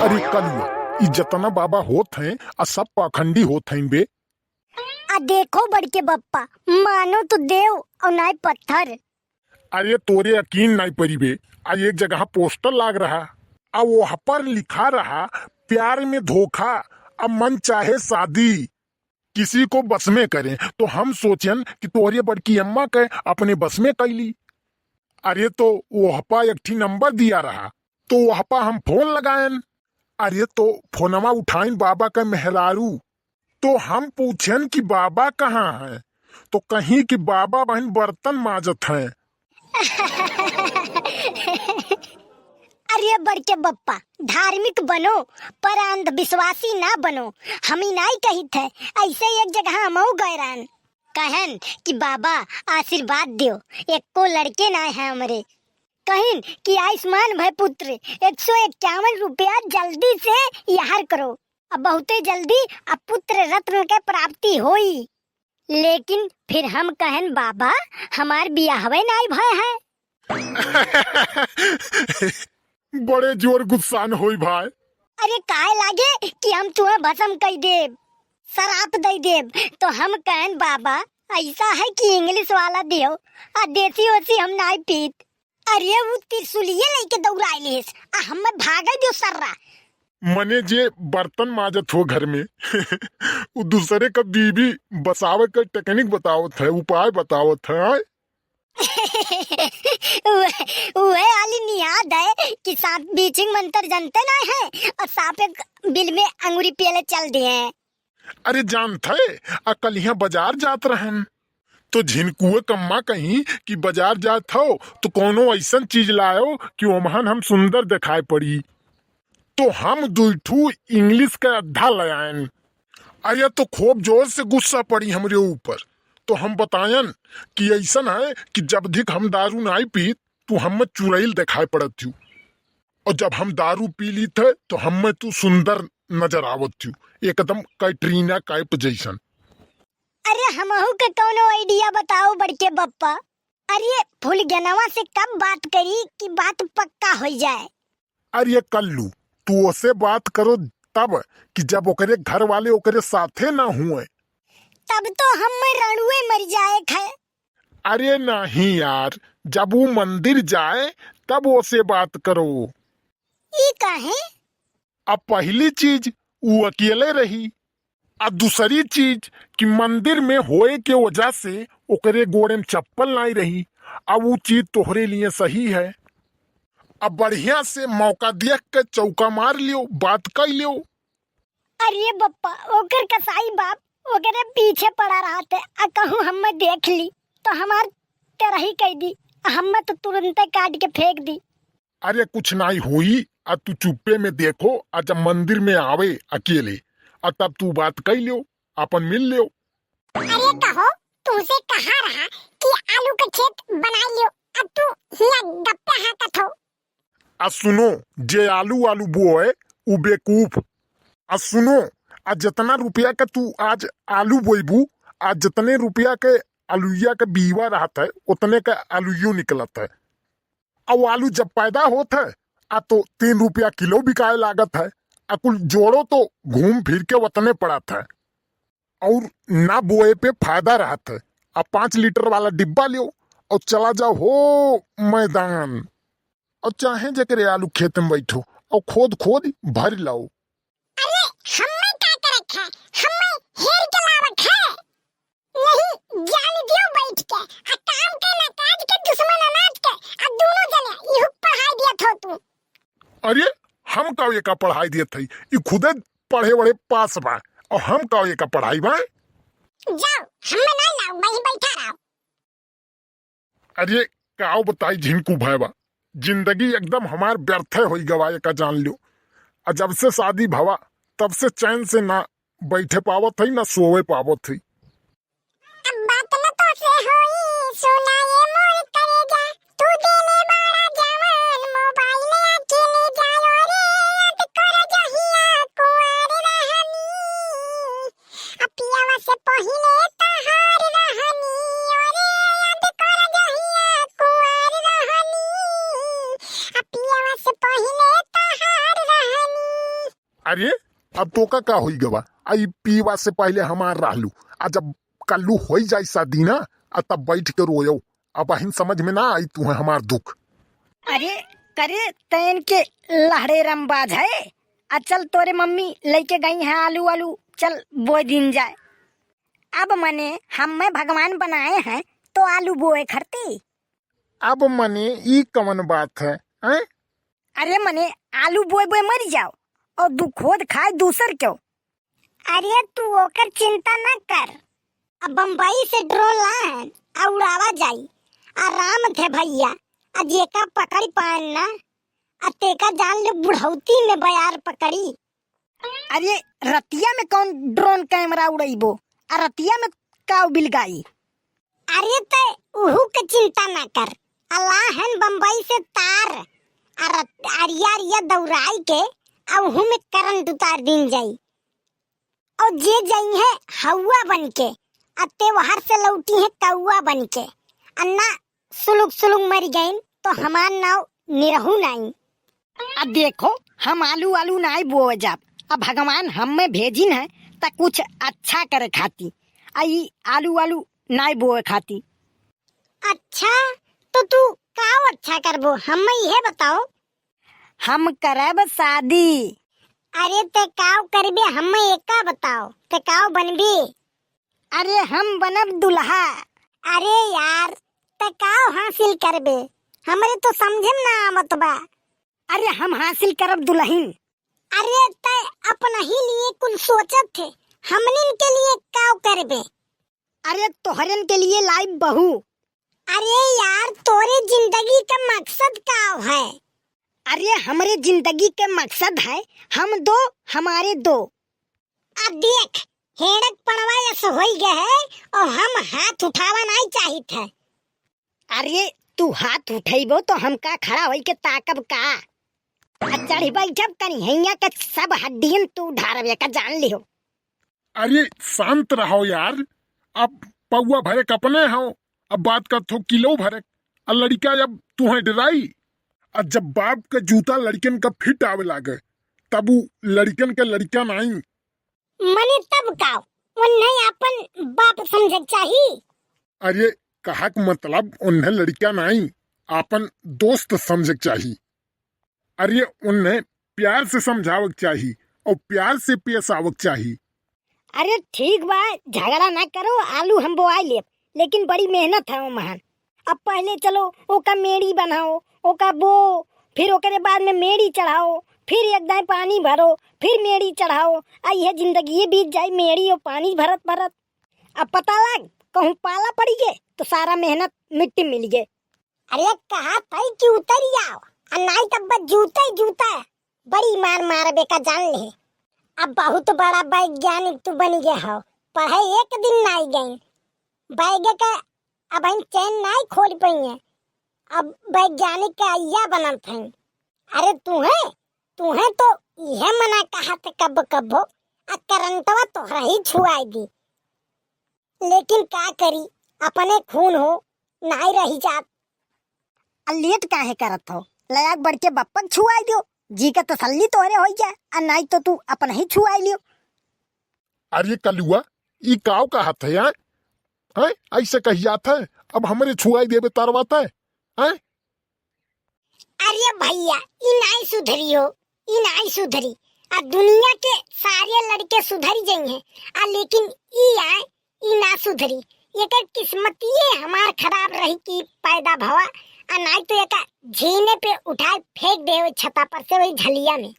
अरे कलुआ, ई जतना बाबा होत हैं आ सब पाखंडी होत हैं बे। आ देखो बड़के बप्पा, मानो तो देव और नाय पत्थर। अरे तोरे यकीन नहीं पड़ी बे। आज एक जगह पोस्टर लाग रहा आ वहाँ पर लिखा रहा, प्यार में धोखा अब मन चाहे शादी किसी को बस में करें। तो हम सोचन कि तोरे बड़की अम्मा के अपने बस में कैली। अरे तो वहाँ पर एक ठी नंबर दिया रहा, तो वहाँ पर हम फोन लगायन। अरे तो फोनमा उठाइन बाबा का मेहरारू। तो हम पूछन कि बाबा कहाँ है, तो कहीं कि बाबा बहन बर्तन माजत हैं। अरे बड़के बप्पा, धार्मिक बनो पर अंधविश्वासी ना बनो। हम ही नहीं कही थे, ऐसे एक जगह हम गए रहन, कहन कि बाबा आशीर्वाद दियो, एक को लड़के ना है हमरे। कहिन कि आयुष्मान भय पुत्र 151 रुपया जल्दी से यार करो, अब बहुते जल्दी अब पुत्र रत्न के प्राप्ति होई। लेकिन फिर हम कहन बाबा हमार बियाहवे नहीं भय है। बड़े जोर गुस्सान होई भाई। अरे काय लागे कि हम तुम्हें भस्म कई देव, शराप दे देव। तो हम कहन बाबा ऐसा है कि इंग्लिश वाला दियो, आ देसी ओसी हम नहीं पीत। अरे वो त्रिशूलिये लेके दौड़ाइलिस आ हम भागे दियो सर्रा। मने जे बर्तन माजत हो घर में वो दूसरे का बीबी बसावे का टेक्निक बतावत है, उपाय बतावत है। वह आली नियाद है कि सांप बीचिंग मंत्र जानते ना है, और सांप एक बिल में अंगूरी पेले चल दिए हैं। अरे जानते कल यहाँ बाजार जात रहन, तो झिनकुए कम्मा कहीं कि बाजार जात हो तो कोनो ऐसा चीज लायो कि ओमहन हम सुंदर दिखाई पड़ी। तो हम दुइठू इंग्लिश का अड्ढा लायन। अरे तो खूब जोर से गुस्सा पड़ी हमरे ऊपर। तो हम बतायन कि ऐसा है कि जब धिक हम दारू नहीं पी तो हम में चुड़ैल दिखाई पड़त थी, और जब हम दारू पी ली थे तो हम में तू सुंदर नजर आवत थी, एकदम कैटरीना कैफ जैसन। अरे हमहू के कोनो आइडिया बताओ बड़के बप्पा। अरे फुल गनवा से कब बात करी कि बात पक्का हो जाए। अरे कल्लू, तू ओसे बात करो तब कि जब ओकरे घर वाले ओकरे साथे ना हुए, तब तो हम रणुए मर जाए है। अरे नहीं यार, जब वो मंदिर जाए तब ओसे बात करो। ई काहे? अब पहली चीज वो अकेले रही, और दूसरी चीज कि मंदिर में होए के वजह से ओकरे गोड़े में चप्पल नहीं रही। अब वो चीज तोहरे लिए सही है। अब बढ़िया से मौका देख के चौका मार लियो, बात कर लियो। अरे बप्पा, ओकर कसाई बाप ओकरे पीछे पड़ा रहा थे, आ कहूँ हम देख ली तो हमार तरही कह दी, हम तो तुरंत काट के फेंक दी। अरे कुछ नहीं हुई, अब तू चुप्पे में देखो, और जब मंदिर में आवे अकेले और तब तू बात कर लियो, अपन मिल लियो। अरे कहो, तुमसे कहा रहा कि आलू का खेत बना लियो, अब तू हिया गप्पे हाकत हो। आ सुनो, जे आलू आलू बोए उ बेकूफ। आ सुनो, आज जितना रुपया का तू आज आलू बोईबू, आज जितने रुपया के आलूया का बीवा रहता है उतने का आलूयो निकलता है। अब आलू जब पैदा होता है आ तो 3 रुपया किलो बिकाए लागत है, आ कुल जोड़ो तो घूम फिर के उतने पड़ा था। और ना बोए पे फायदा रहता है। अब 5 लीटर वाला डिब्बा लियो और चला जाओ हो मैदान, और चाहे जकरे आलू खेत में बैठो और खोद खोद भर लाओ। अरे हमें क्या करक है, हमें हेर के लावक है। नहीं जान दियो बैठ के, आ काम के ना काज के दुश्मन अनाज के, आ दोनों जने इहु पढ़ाई दिया थो तू। अरे हम का ये का पढ़ाई दिए थे, ये खुदे पढ़े बड़े पास बा, और हम का ये का पढ़ाई बा। जाओ, हमें नहीं लाओ, वहीं बैठा रहो। अरे काओ बताई झिनकू भाईबा, जिंदगी एकदम हमार व्यर्थ हो गवाए का जान लो। और जब से शादी भवा तब से चैन से ना बैठे पावत है ना सोवे पावत है। अब बात न तो से होई, सोना ये मोर करेगा, तू देने बाड़ा जवान, मोबाइल अकेले जायो रे, याद कर जहिया कुंवर रहनी, अपियावा से पहिले तहार रहनी, ओरे याद कर जहिया कुंवर रहनी, अपियावा से पहिले तहार रहनी। अरे अब तो का होई गवा आई पीवा से पहले हमार रहलू आ जब कल्लू हो जाई शादी ना आ तब बैठ के रोयो। अब अहिन समझ में ना आई तू है हमार दुख। अरे करे तैन के लहरे रमबाज है। चल तोरे मम्मी लेके गई है आलू आलू, चल बोए दिन जाए। अब मने हमें भगवान बनाए हैं तो आलू बोए खरती। अब मने ई कवन बात है, हैं? अरे मने आलू बोए बोए मर जाओ और दू खोद खाए दूसर क्यों। अरे तू ओकर चिंता न कर, अब बम्बई से ड्रोन लान आ उड़ावा जाई। आराम थे भैया, आ जेका पकड़ी पान ना आ तेका जान ले बुढ़ौती में बयार पकड़ी। अरे रतिया में कौन ड्रोन कैमरा उड़ाइबो आ रतिया में काव बिलगाई। अरे ते उहू के चिंता न कर, अल्लाहन बम्बई से तार अरिया अरिया दौड़ाई के आ उहू में करंट उतार दिन जाई। और जे जाई है हवा बन के अते वहां से लौटी है कौआ बन के। अन्ना सुलुक सुलुक मर गई तो हमार नाव निरहू नहीं। अब देखो हम आलू आलू नाई बोए जाब, अब भगवान हमें भेजिन है ता कुछ अच्छा करे खाती। आई आलू आलू नाई बोए खाती। अच्छा तो तू काव अच्छा करबो हमें यह बताओ। हम करब शादी। अरे ते काव करबे हमें एका बताओ, ते काव बनबे। अरे हम बनब दुल्हा। अरे यार ते काव हासिल करबे, हमरे तो समझे ना आवत बा। अरे हम हासिल करब दुल्हन। अरे ते अपना ही लिए कुछ सोचत थे, हमनिन के लिए काव करबे। अरे तोहरन के लिए लाइव बहू। अरे यार तोरे जिंदगी का मकसद काव है। अरे हमारे जिंदगी के मकसद है हम दो हमारे दो। अब देख हेड़क पड़वा ऐसा हो गया है और हम हाथ उठावा नहीं चाहिए थे। अरे तू हाथ उठेबो तो हम का खड़ा होई के ताकब का। चढ़ी बैठब कनी हैया के सब हड्डियन तू ढारवे का जान लियो। अरे शांत रहो यार, अब पौवा भरे कपने हो, अब बात कर थो किलो भरे। और लड़का जब तुम्हें डराई और जब बाप का जूता लड़कन का फिट आवे लागे तब वो लड़कन के लड़का नहीं। मने तब काव उन्हें अपन बाप समझ चाहिए। अरे कहा के मतलब उन्हें लड़का नहीं अपन दोस्त समझ चाहिए। अरे उन्हें प्यार से समझावक चाहिए और प्यार से पेश आवक चाहिए। अरे ठीक बा झगड़ा ना करो, आलू हम बोआई ले, लेकिन बड़ी मेहनत है महान। अब पहले चलो ओका मेड़ी बनाओ, ओका बो, फिर ओकरे बाद में मेड़ी चढ़ाओ, फिर एक दाई पानी भरो, फिर मेड़ी चढ़ाओ। आई है जिंदगी बीत जाए मेड़ी और पानी भरत भरत। अब पता लग कहूँ पाला पड़ी गे तो सारा मेहनत मिट्टी मिल गए। अरे कहा था कि उतर जाओ, नहीं तब बस जूता ही जूता बड़ी मार मार बेका जान ले। अब बहुत बड़ा वैज्ञानिक तू बन गया हो, पढ़े एक दिन नहीं गई बैगे का अब हम चैन नहीं खोल पाई है। अब वैज्ञानिक का अय्या बनत है। अरे तू है तो यह मना कहा थे कब कब हो करंटवा तो रही छुआई दी, लेकिन का करी अपने खून हो नहीं रही जात। लेट काहे करत हो, लयाक बढ़ के बप्पक छुआई दियो, जी का तसल्ली तोहरे हो जाए और नहीं तो तू अपन ही छुआई लियो। अरे कलुआ ई काव का हाथ है यार, हैं? ऐसे कही जाता है अब हमारे छुआई देवे तारवाता है, हैं? अरे भैया ई नहीं सुधरी हो, ई नहीं सुधरी। आ दुनिया के सारे लड़के सुधरी जाई हैं, लेकिन ई ना सुधरी। ये कर किस्मतिये हमार खराब रही कि पैदा भवा, नहीं तो ये झीने पे उठाए फेंक दे छता पर से वही झलिया में।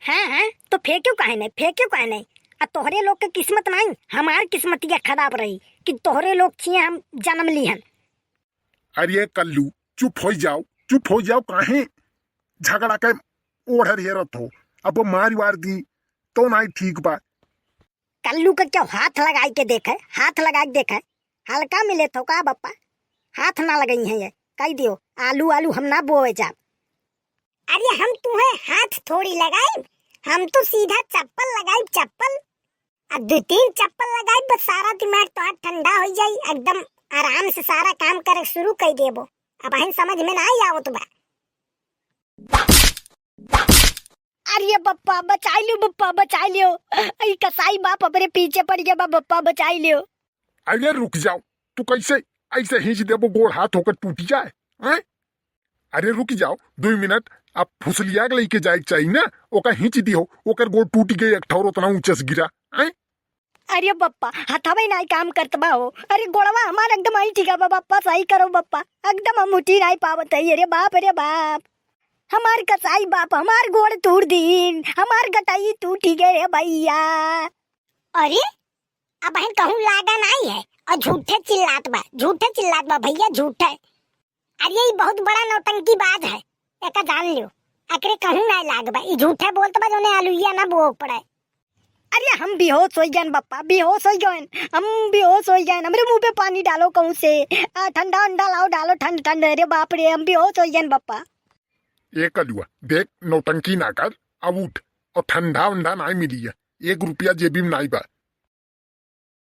हाँ तो फेंक्यो काहे नहीं। तोहरे लोग के किस्मत नहीं, हमार किस्मतिया खराब रही कि तोहरे लोग छिए हम जन्म लिहन। अरे कल्लू चुप हो जाओ काहे झगड़ा के ओढ़र हेरत हो। अब मारी वार दी तो नहीं ठीक बा। कल्लू का क्या हाथ लगाई के देखे, हल्का मिले तो का बप्पा, हाथ ना लगाई है ये कह दियो आलू आलू हम ना बोए जा। अरे हम तुम्हें हाथ थोड़ी लगाई, हम तो सीधा चप्पल लगाई, चप्पल अब 2-3 चप्पल लगाई बस सारा दिमाग तो ठंडा हो जाई, एकदम आराम से सारा काम करे शुरू कर देबो। अब हम समझ में ना आई आवत बा। अरे बप्पा बचा लियो, बप्पा बचा लियो। आई कसाई बाप अपने पीछे पड़ गया बा, बप्पा बचा लियो। अरे रुक जाओ, तू कैसे ऐसे हिंच देबो गोड़ हाथ होकर टूट जाए हैं? अरे रुक जाओ 2 मिनट, आप फुसलिया के लेके जाए चाहिए ना, ओका हिंच दियो, ओकर गोड़ टूट गई, एक ठौर उतना ऊंचे से गिरा हैं? अरे बप्पा हथावे नहीं काम करतबा हो। अरे गोड़वा हमार एकदम आई ठीक है बप्पा, सही करो बप्पा, एकदम हम उठी नहीं पावत है। अरे बाप हमार कसाई बाप हमार गोड़ तोड़ दीन, हमार गटाई टूटी गए रे भैया। अरे अब बहन कहूँ लागा नहीं है और झूठे चिल्लात बा भैया, झूठे। अरे ये बहुत बड़ा नौटंकी बाज है, एका जान लियो। एकरे कहूँ नहीं लाग बा, ई झूठे बोलत बा जोने आलूया ना बोग पड़े। अरे हम बेहोश हो गए बप्पा, बेहोश हो गए, हम बेहोश हो गए। हमरे मुंह पे पानी डालो कहूँ से, ठंडा अंडा लाओ, डालो ठंड ठंड। अरे बाप रे हम बेहोश हो गए बप्पा। ये कलुआ देख, नौटंकी ना कर, अब उठ, और ठंडा वंडा नहीं मिली है, 1 रुपया जेबी में नहीं बा।